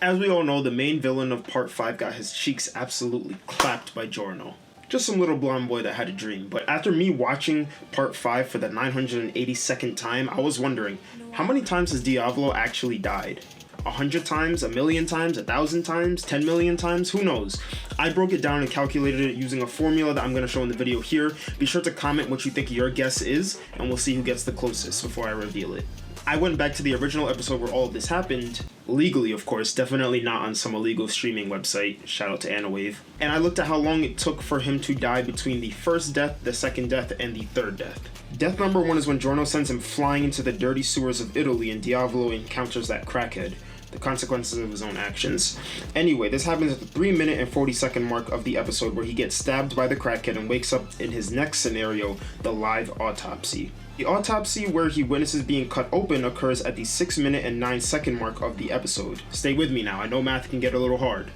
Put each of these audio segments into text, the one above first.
As we all know, the main villain of Part 5 got his cheeks absolutely clapped by Giorno. Just some little blonde boy that had a dream. But after me watching Part 5 for the 982nd time, I was wondering, how many times has Diavolo actually died? 100 times, 1,000,000 times, 1,000 times, 10 million times, who knows? I broke it down and calculated it using a formula that I'm going to show in the video here. Be sure to comment what you think your guess is, and we'll see who gets the closest before I reveal it. I went back to the original episode where all of this happened, legally of course, definitely not on some illegal streaming website, shout out to Anawave, and I looked at how long it took for him to die between the first death, the second death, and the third death. Death number 1 is when Giorno sends him flying into the dirty sewers of Italy and Diavolo encounters that crackhead. The consequences of his own actions. Anyway, this happens at the 3-minute and 40-second mark of the episode where he gets stabbed by the crackhead and wakes up in his next scenario, the live autopsy. The autopsy where he witnesses being cut open occurs at the 6-minute and 9-second mark of the episode. Stay with me now, I know math can get a little hard.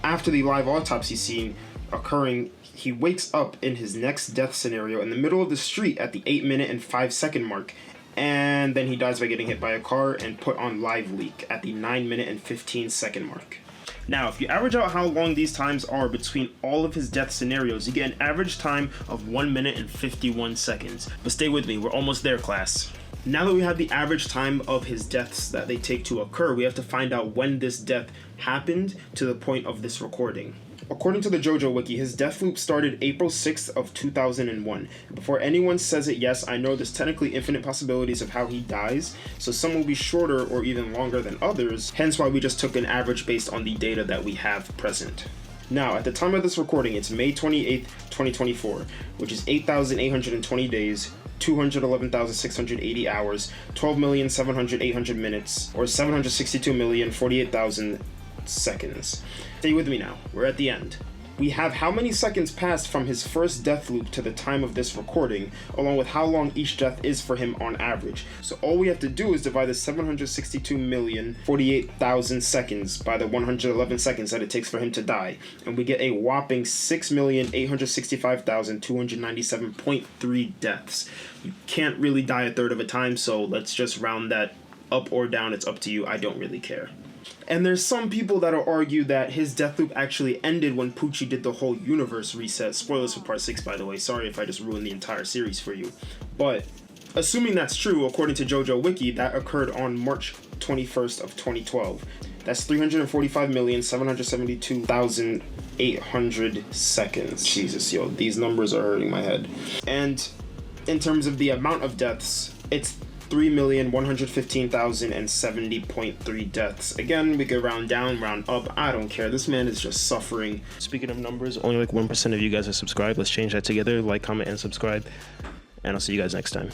After the live autopsy scene occurring, he wakes up in his next death scenario in the middle of the street at the 8-minute and 5-second mark, and then he dies by getting hit by a car and put on live leak at the 9-minute and 15-second mark. Now, if you average out how long these times are between all of his death scenarios, you get an average time of 1 minute and 51 seconds. But stay with me, we're almost there, class. Now that we have the average time of his deaths that they take to occur, we have to find out when this death happened to the point of this recording. According to the JoJo wiki, his death loop started April 6th of 2001. Before anyone says it, yes, I know there's technically infinite possibilities of how he dies, so some will be shorter or even longer than others, hence why we just took an average based on the data that we have present. Now, at the time of this recording, it's May 28th, 2024, which is 8,820 days, 211,680 hours, 12,700,800 minutes, or 762,048,000 seconds. Stay with me now, we're at the end. We have how many seconds passed from his first death loop to the time of this recording, along with how long each death is for him on average. So all we have to do is divide the 762,048,000 seconds by the 111 seconds that it takes for him to die, and we get a whopping 6,865,297.3 deaths. You can't really die a third of a time, so let's just round that up or down, it's up to you, I don't really care. And there's some people that'll argue that his death loop actually ended when Pucci did the whole universe reset. Spoilers for part 6, by the way. Sorry if I just ruined the entire series for you. But assuming that's true, according to JoJo Wiki, that occurred on March 21st of 2012. That's 345,772,800 seconds. Jesus, yo, these numbers are hurting my head. And in terms of the amount of deaths, it's 3,115,070.3 deaths. Again, we could round down, round up, I don't care. This man is just suffering. Speaking of numbers, only like 1% of you guys are subscribed. Let's change that together. Like, comment, and subscribe. And I'll see you guys next time.